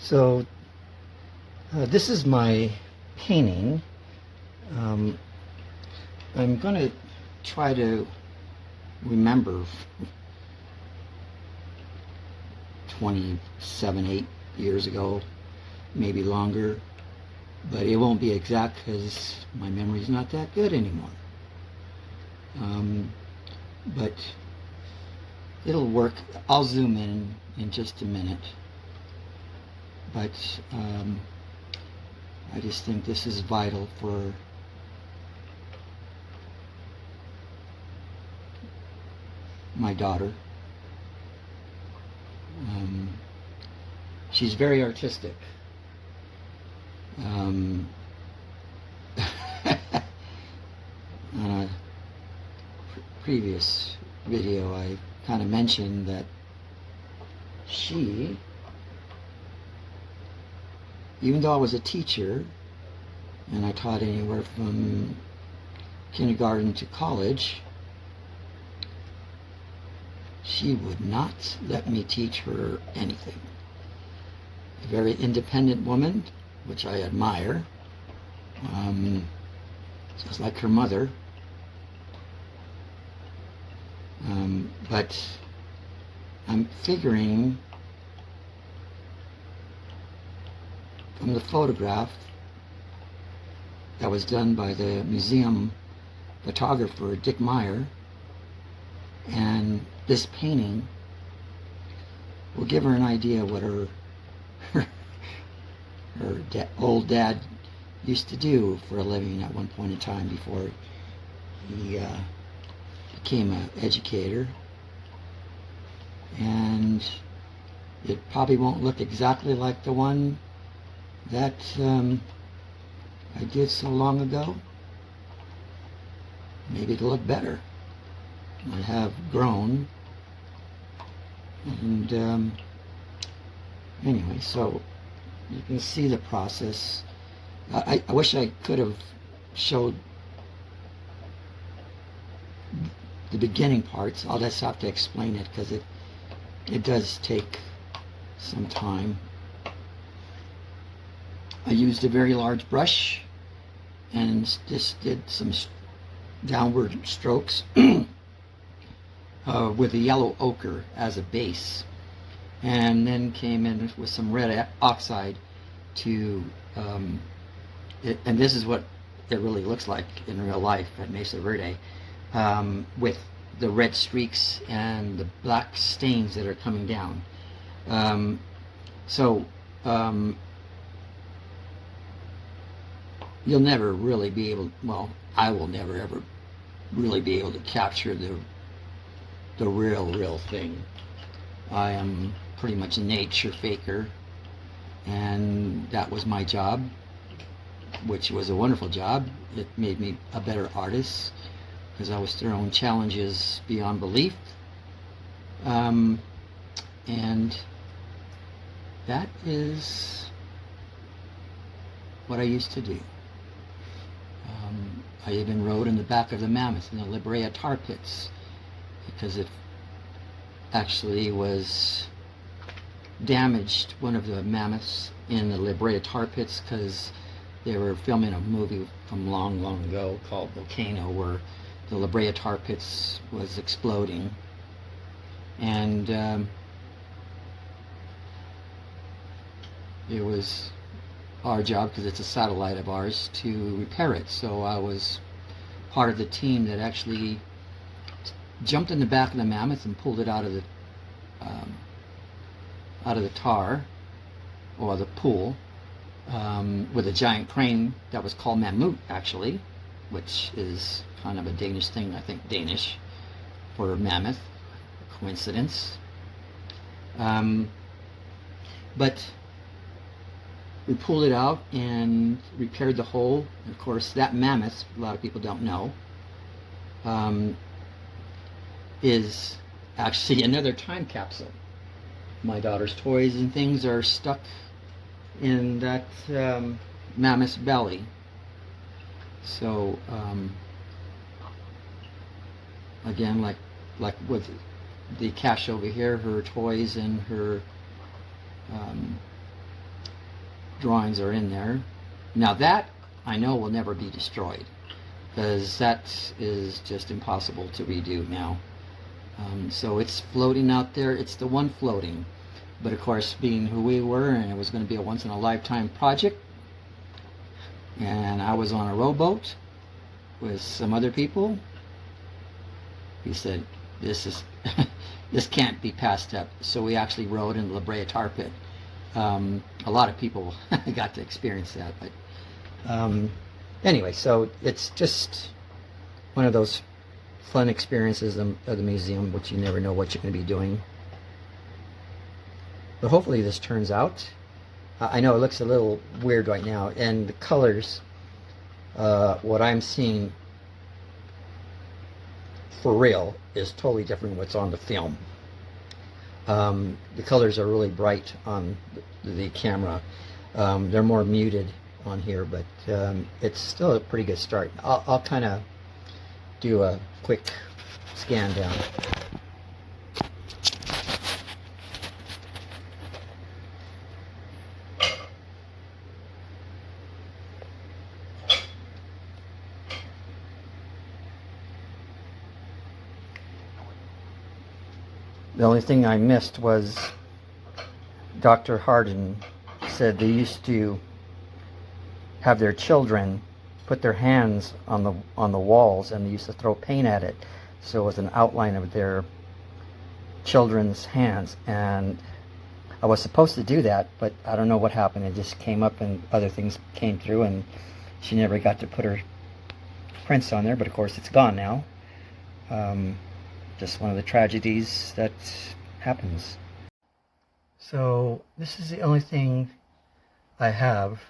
So this is my painting. I'm going to try to remember 8 years ago, maybe longer, but it won't be exact because my memory's not that good anymore. But it'll work. I'll zoom in just a minute. But I just think this is vital for my daughter. She's very artistic. On a previous video, I kind of mentioned that she, even though I was a teacher and I taught anywhere from kindergarten to college, she would not let me teach her anything. A very independent woman, which I admire, just like her mother. But I'm figuring from the photograph that was done by the museum photographer Dick Meyer, and this painting will give her an idea what her old dad used to do for a living at one point in time before he became an educator. And it probably won't look exactly like the one that I did so long ago. Maybe it'll look better. I have grown, and anyway, so you can see the process. I wish I could have showed the beginning parts. I'll just have to explain it because it does take some time. I used a very large brush and just did some downward strokes with a yellow ochre as a base, and then came in with some red oxide to and this is what it really looks like in real life at Mesa Verde, with the red streaks and the black stains that are coming down. You'll never really be able, well, I will never ever really be able to capture the real thing. I am pretty much a nature faker, and that was my job, which was a wonderful job. It made me a better artist because I was throwing challenges beyond belief, and that is what I used to do. I even rode in the back of the Mammoth in the La Brea tar pits because it actually was damaged, one of the mammoths in the La Brea tar pits, because they were filming a movie from long ago called Volcano, where the La Brea tar pits was exploding, and it was our job, because it's a satellite of ours, to repair it. So I was part of the team that actually jumped in the back of the Mammoth and pulled it out of the tar, or the pool, with a giant crane that was called Mammut, actually, which is kind of a Danish thing, I think, Danish for mammoth, coincidence. But we pulled it out and repaired the hole. Of course, that mammoth, a lot of people don't know, is actually another time capsule. My daughter's toys and things are stuck in that mammoth's belly. So again, like with the cache over here, her toys and her drawings are in there. Now that I know will never be destroyed, because that is just impossible to redo now. So it's floating out there. It's the one floating. But of course, being who we were, and it was going to be a once-in-a-lifetime project, and I was on a rowboat with some other people, we said, this is this can't be passed up. So we actually rowed in the La Brea tar pit. A lot of people got to experience that. But anyway, so it's just one of those fun experiences of the museum, which you never know what you're going to be doing. But hopefully this turns out. I know it looks a little weird right now, and the colors, what I'm seeing for real is totally different from what's on the film. The colors are really bright on the camera. They're more muted on here, but it's still a pretty good start. I'll kind of do a quick scan down. The only thing I missed was Dr. Hardin said they used to have their children put their hands on the walls, and they used to throw paint at it, so it was an outline of their children's hands. And I was supposed to do that, but I don't know what happened. It just came up and other things came through, and she never got to put her prints on there. But of course it's gone now. Just one of the tragedies that happens. So this is the only thing I have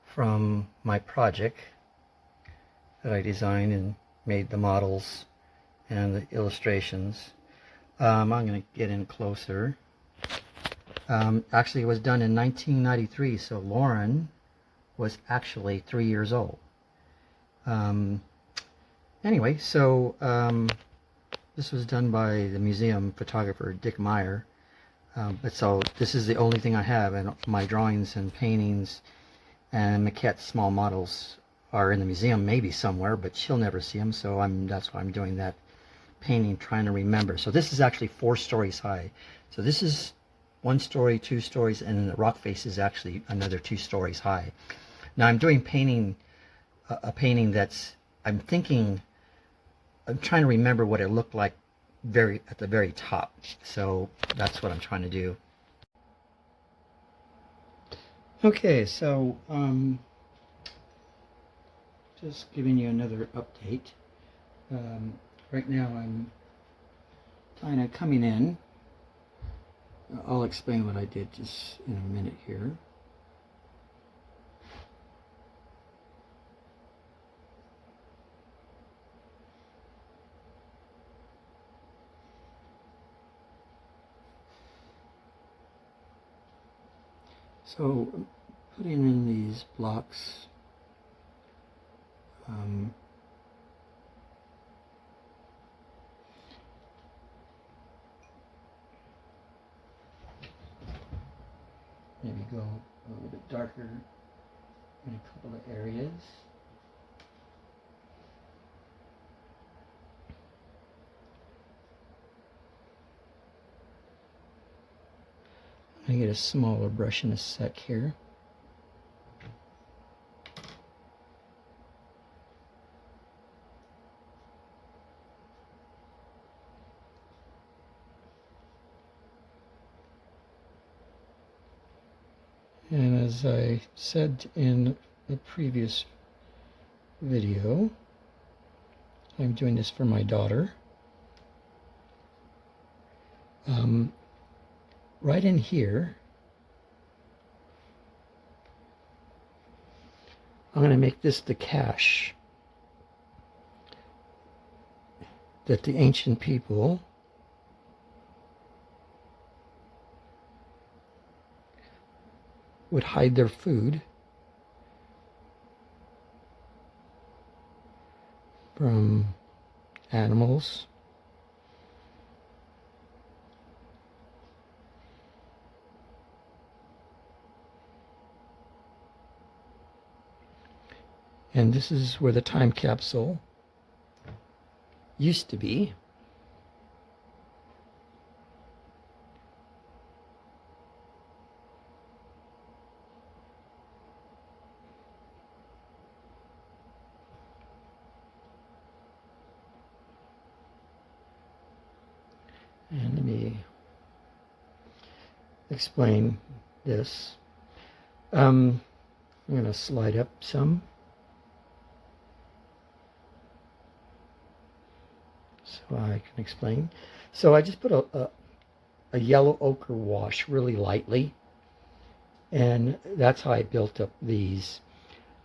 from my project that I designed and made the models and the illustrations. I'm going to get in closer. Actually, it was done in 1993, so Lauren was actually 3 years old. Anyway, so this was done by the museum photographer Dick Meyer. But so this is the only thing I have, and my drawings and paintings and maquettes, small models, are in the museum maybe somewhere, but she'll never see them, so that's why I'm doing that painting, trying to remember. So this is actually 4 stories high. So this is 1 story, 2 stories, and then the rock face is actually another 2 stories high. Now I'm doing painting, a painting that's, I'm trying to remember what it looked like at the very top. So that's what I'm trying to do. Okay, so just giving you another update. Right now I'm kind of coming in. I'll explain what I did just in a minute here. So putting in these blocks, maybe go a little bit darker in a couple of areas. I get a smaller brush in a sec here. And as I said in the previous video, I'm doing this for my daughter. Right in here, I'm going to make this the cache that the ancient people would hide their food from animals. And this is where the time capsule used to be. And let me explain this. I'm going to slide up some so I can explain. So I just put a yellow ochre wash really lightly, and that's how I built up these.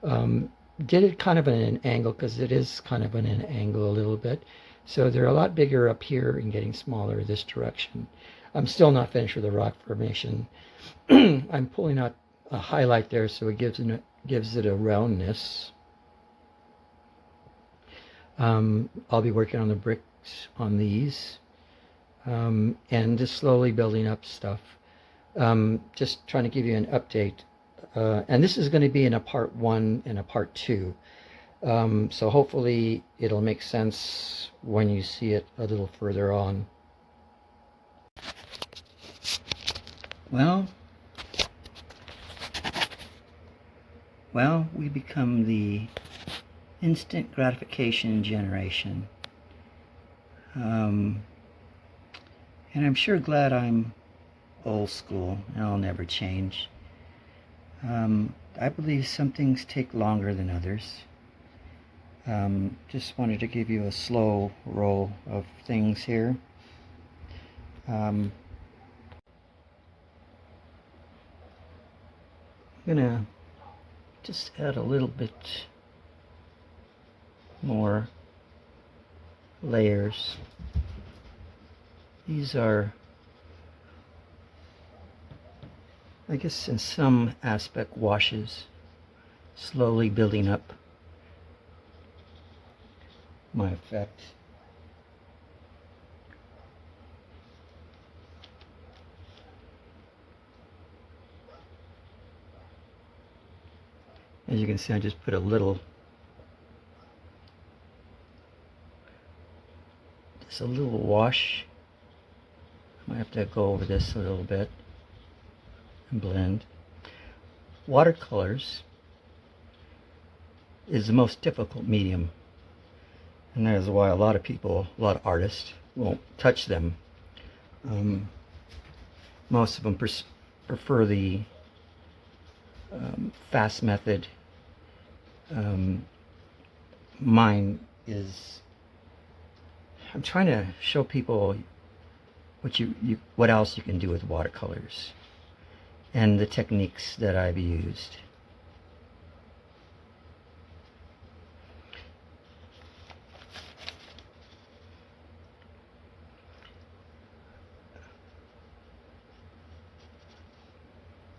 Did it kind of in an angle because it is kind of in an angle a little bit. So they're a lot bigger up here and getting smaller this direction. I'm still not finished with the rock formation. I'm pulling out a highlight there so it gives it a roundness. I'll be working on the bricks on these, and just slowly building up stuff. Just trying to give you an update. And this is going to be in a part 1 and a part 2. So hopefully it'll make sense when you see it a little further on. Well, we become the instant gratification generation. And I'm sure glad I'm old school and I'll never change. I believe some things take longer than others. Just wanted to give you a slow roll of things here. I'm gonna just add a little bit more layers. These are, I guess, in some aspect washes, slowly building up my effect. As you can see, I just put a little wash. I might have to go over this a little bit and blend. Watercolors is the most difficult medium, and that is why a lot of artists won't touch them. Most of them prefer the fast method. Mine is, I'm trying to show people what else you can do with watercolors and the techniques that I've used.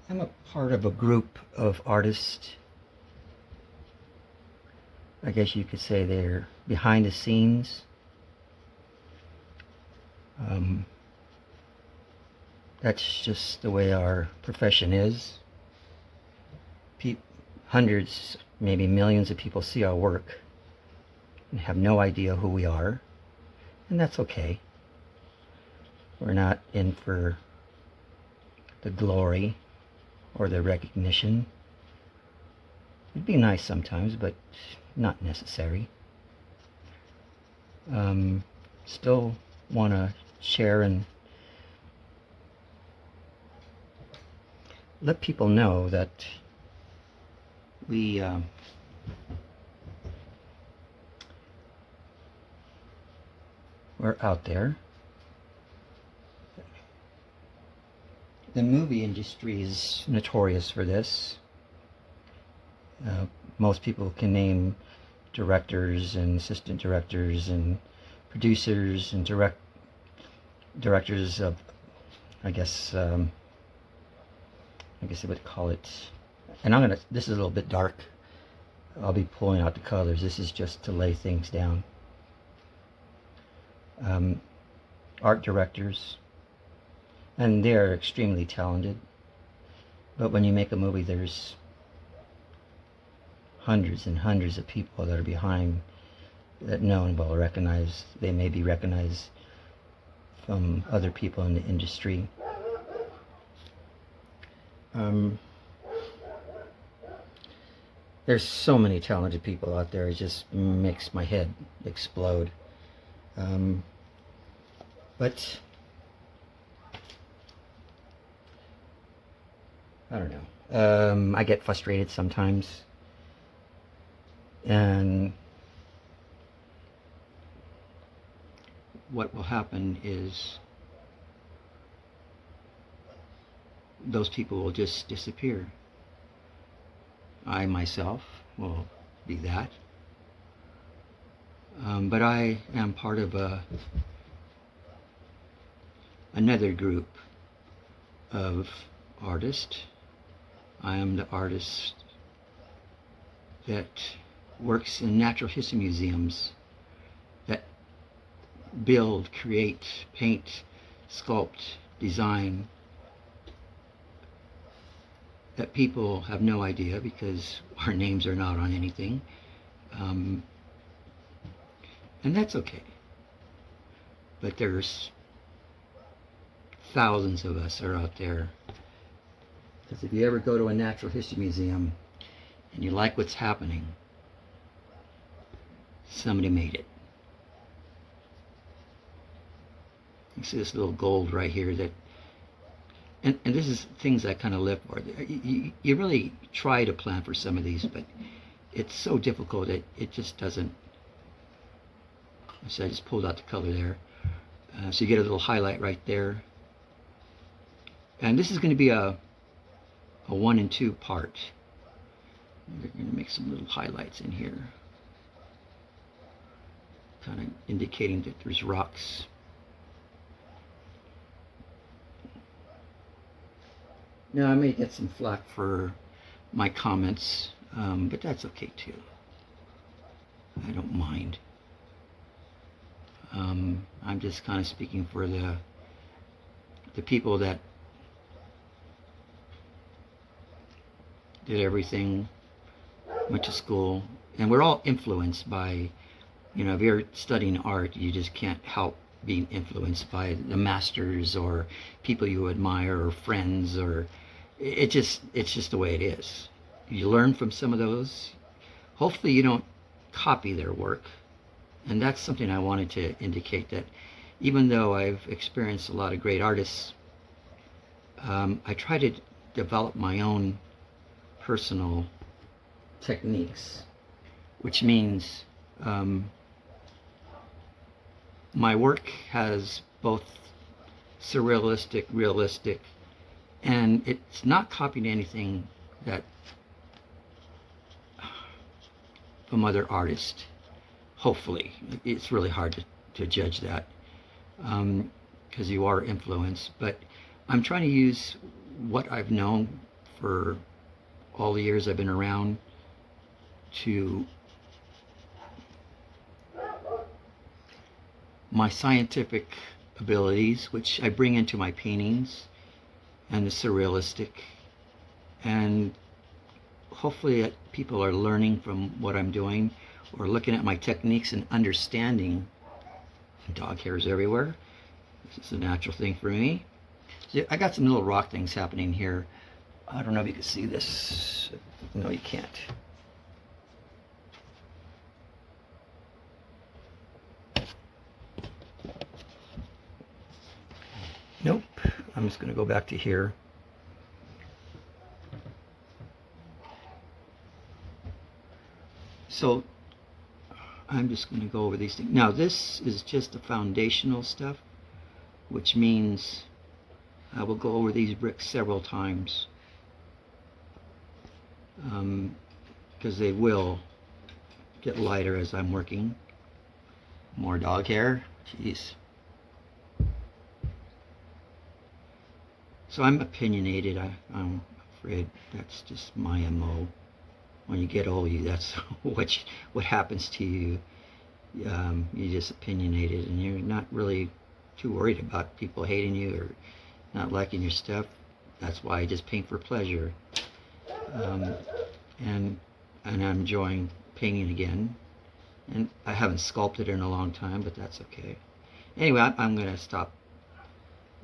I'm a part of a group of artists. I guess you could say they're behind the scenes. That's just the way our profession is. Hundreds, maybe millions of people see our work and have no idea who we are, and that's okay. We're not in for the glory or the recognition. It'd be nice sometimes, but not necessary. Still want to share and let people know that we're out there. The movie industry is notorious for this. Most people can name directors and assistant directors and producers and directors of, I guess I would call it, and this is a little bit dark. I'll be pulling out the colors. This is just to lay things down. Art directors, and they're extremely talented. But when you make a movie, there's hundreds and hundreds of people that are behind that no one will recognize. They may be recognized from other people in the industry. There's so many talented people out there. It just makes my head explode. But I don't know. I get frustrated sometimes, and what will happen is those people will just disappear. I myself will be that. But I am part of another group of artists. I am the artist that works in natural history museums, that build, create, paint, sculpt, design, that people have no idea because our names are not on anything. And that's okay. But there's thousands of us are out there. Because if you ever go to a natural history museum and you like what's happening, somebody made it. You see this little gold right here that, and this is things I kind of live for. You really try to plan for some of these, but it's so difficult. It just doesn't. So I just pulled out the color there. So you get a little highlight right there. And this is going to be a 1 and 2 part. We're going to make some little highlights in here, kind of indicating that there's rocks. Now I may get some flack for my comments, but that's okay too. I don't mind. I'm just kind of speaking for the people that did everything, went to school, and we're all influenced by, if you're studying art, you just can't help being influenced by the masters or people you admire or friends, or it's just the way it is. You learn from some of those. Hopefully you don't copy their work. And that's something I wanted to indicate, that even though I've experienced a lot of great artists, I try to develop my own personal techniques, which means my work has both surrealistic, realistic, and it's not copying anything that from other artists. Hopefully. It's really hard to judge that because you are influenced, but I'm trying to use what I've known for all the years I've been around to my scientific abilities, which I bring into my paintings, and the surrealistic, and hopefully that people are learning from what I'm doing or looking at my techniques and understanding. Dog hairs everywhere. This is a natural thing for me. See, I got some little rock things happening here. I don't know if you can see this. No, you can't. Nope. I'm just going to go back to here. So I'm just going to go over these things. Now this is just the foundational stuff, which means I will go over these bricks several times because they will get lighter as I'm working. More dog hair. Jeez. So I'm opinionated. I'm afraid that's just my MO. When you get old, that's what happens to you. You're just opinionated, and you're not really too worried about people hating you or not liking your stuff. That's why I just paint for pleasure. And and I'm enjoying painting again. And I haven't sculpted in a long time, but that's okay. Anyway, I'm going to stop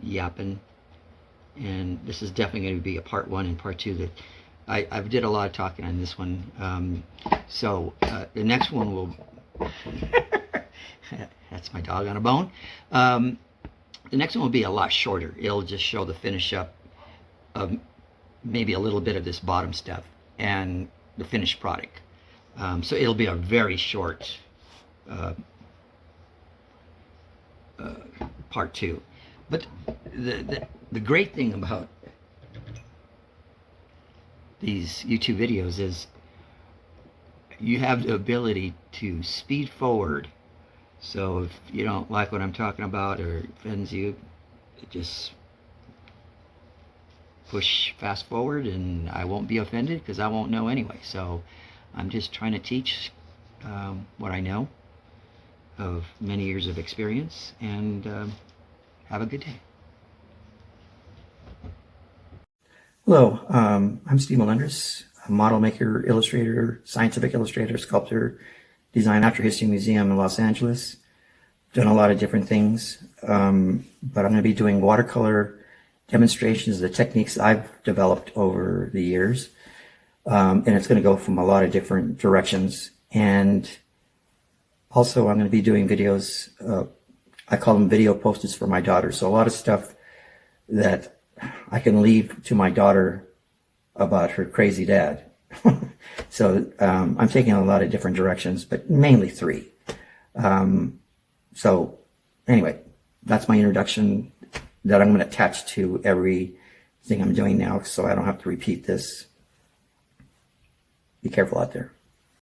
yapping, and this is definitely going to be a part 1 and part 2. That I did a lot of talking on this one. So the next one will that's my dog on a bone. The next one will be a lot shorter. It'll just show the finish up of maybe a little bit of this bottom stuff and the finished product. So it'll be a very short part 2. But the great thing about these YouTube videos is you have the ability to speed forward. So if you don't like what I'm talking about or it offends you, just push fast forward and I won't be offended because I won't know anyway. So I'm just trying to teach what I know of many years of experience, and have a good day. Hello, I'm Steve Melendrez, a model maker, illustrator, scientific illustrator, sculptor, design natural history museum in Los Angeles. Done a lot of different things, but I'm going to be doing watercolor demonstrations of the techniques I've developed over the years. And it's going to go from a lot of different directions. And also I'm going to be doing videos, I call them video posters for my daughter. So a lot of stuff that I can leave to my daughter about her crazy dad. So I'm taking a lot of different directions, but mainly 3. So anyway, that's my introduction that I'm going to attach to everything I'm doing now, so I don't have to repeat this. Be careful out there.